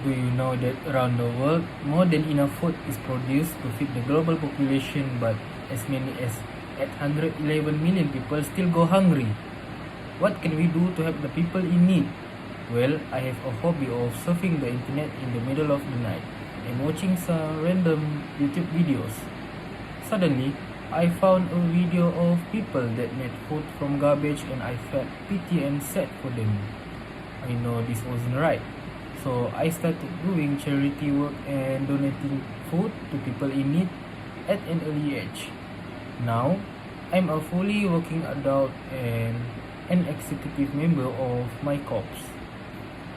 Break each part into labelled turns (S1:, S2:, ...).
S1: Do you know that around the world, more than enough food is produced to feed the global population, but as many as 811 million people still go hungry? What can we do to help the people in need? Well, I have a hobby of surfing the internet in the middle of the night and watching some random YouTube videos. Suddenly, I found a video of people that made food from garbage and I felt pity and sad for them. I know this wasn't right. So I started doing charity work and donating food to people in need at an early age. Now, I'm a fully working adult and an executive member of my corps.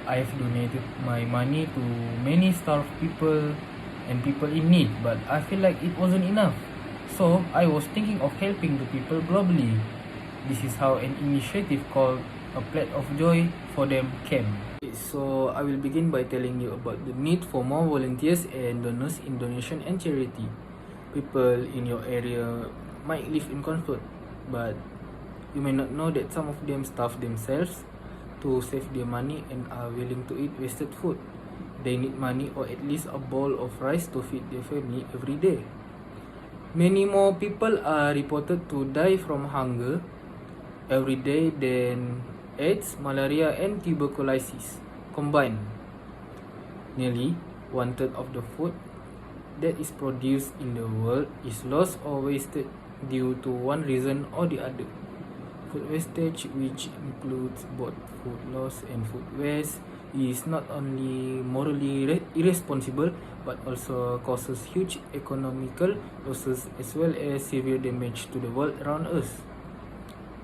S1: I've donated my money to many starved people and people in need, but I feel like it wasn't enough. So I was thinking of helping the people globally. This is how an initiative called A Plate of Joy for Them came. So I will begin by telling you about the need for more volunteers and donors in donation and charity. People in your area might live in comfort, but you may not know that some of them starve themselves to save their money and are willing to eat wasted food. They need money or at least a bowl of rice to feed their family every day. Many more people are reported to die from hunger every day than AIDS, malaria, and tuberculosis combined. Nearly one-third of the food that is produced in the world is lost or wasted due to one reason or the other. Food wastage, which includes both food loss and food waste, is not only morally irresponsible but also causes huge economical losses as well as severe damage to the world around us.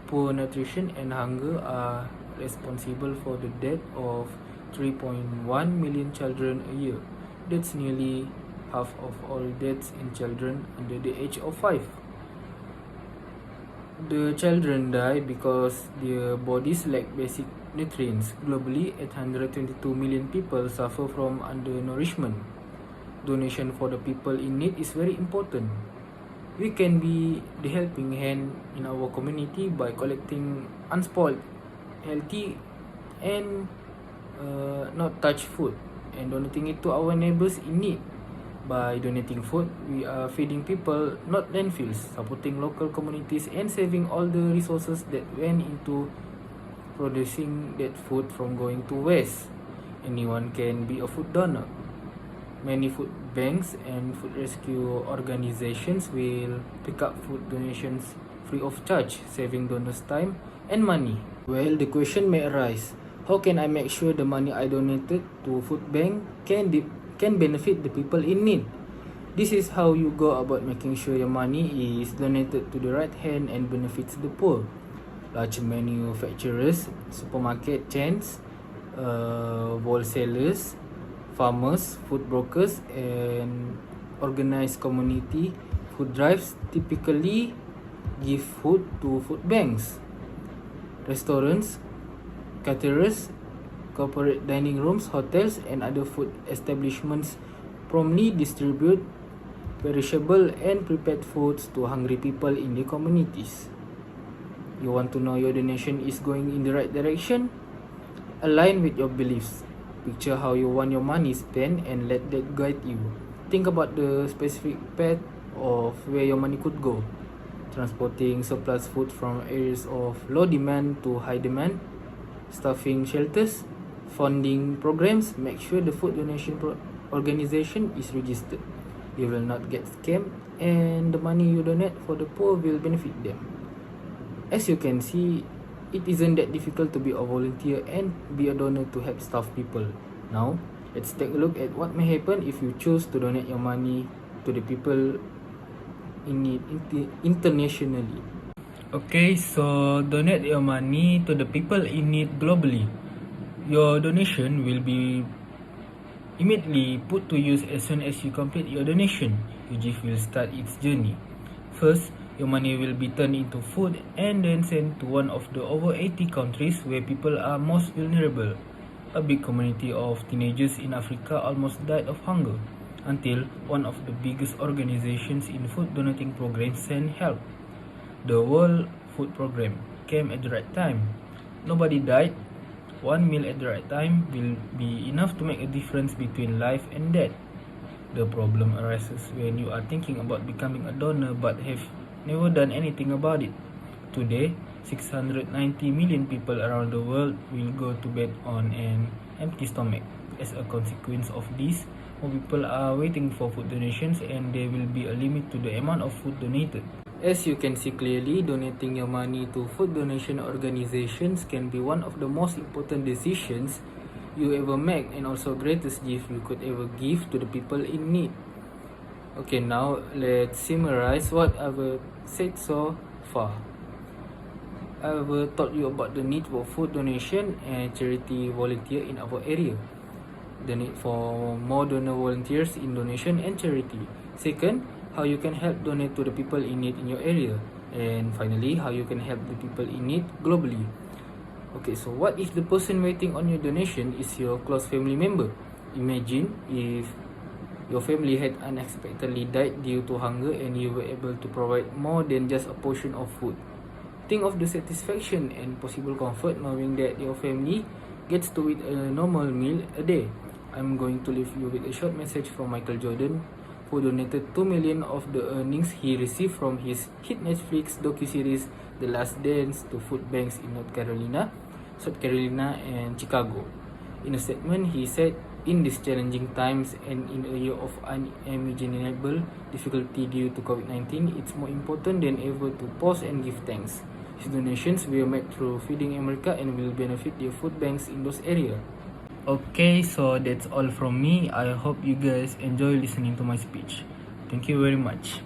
S1: Poor nutrition and hunger are responsible for the death of 3.1 million children a year. That's nearly half of all deaths in children under the age of 5. The children die because their bodies lack basic nutrients. Globally, 822 million people suffer from undernourishment. Donation for the people in need is very important. We can be the helping hand in our community by collecting unspoiled, healthy, and not touched food and donating it to our neighbors in need. By donating food, we are feeding people, not landfills, supporting local communities, and saving all the resources that went into producing that food from going to waste. Anyone can be a food donor. Many food banks and food rescue organizations will pick up food donations free of charge, saving donors time and money. Well, the question may arise, how can I make sure the money I donated to food bank can benefit the people in need? This is how you go about making sure your money is donated to the right hand and benefits the poor. Large manufacturers, supermarket chains, wholesalers, farmers, food brokers, and organized community food drives typically give food to food banks. Restaurants, caterers, corporate dining rooms, hotels, and other food establishments promptly distribute perishable and prepared foods to hungry people in the communities. You want to know your donation is going in the right direction? Align with your beliefs. Picture how you want your money spent and let that guide you. Think about the specific path of where your money could go. Transporting surplus food from areas of low demand to high demand, staffing shelters, funding programs. Make sure the food donation organization is registered. You will not get scammed and the money you donate for the poor will benefit them. As you can see, it isn't that difficult to be a volunteer and be a donor to help starved people. Now, let's take a look at what may happen if you choose to donate your money to the people in need internationally. Okay, so donate your money to the people in need globally. Your donation will be immediately put to use as soon as you complete your donation. Your gift will start its journey. First, your money will be turned into food and then sent to one of the over 80 countries where people are most vulnerable. A big community of teenagers in Africa almost died of hunger until one of the biggest organizations in food donating programs sent help. The World Food Program came at the right time. Nobody died, One meal at the right time will be enough to make a difference between life and death. The problem arises when you are thinking about becoming a donor but have never done anything about it. Today, 690 million people around the world will go to bed on an empty stomach. As a consequence of this, more people are waiting for food donations and there will be a limit to the amount of food donated. As you can see clearly, donating your money to food donation organizations can be one of the most important decisions you ever make and also greatest gift you could ever give to the people in need. Okay, now let's summarize what I've said so far. I've taught you about the need for food donation and charity volunteer in our area. The need for more donor volunteers in donation and charity. Second, how you can help donate to the people in need in your area. And finally, how you can help the people in need globally. Okay, so what if the person waiting on your donation is your close family member? Imagine if your family had unexpectedly died due to hunger and you were able to provide more than just a portion of food. Think of the satisfaction and possible comfort knowing that your family gets to eat a normal meal a day. I'm going to leave you with a short message from Michael Jordan, who donated 2 million of the earnings he received from his hit Netflix docuseries The Last Dance to food banks in North Carolina, South Carolina, and Chicago. In a statement, he said, "In these challenging times and in a year of unimaginable difficulty due to COVID-19, it's more important than ever to pause and give thanks. His donations were made through Feeding America and will benefit the food banks in those areas." Okay, so that's all from me. I hope you guys enjoy listening to my speech. Thank you very much.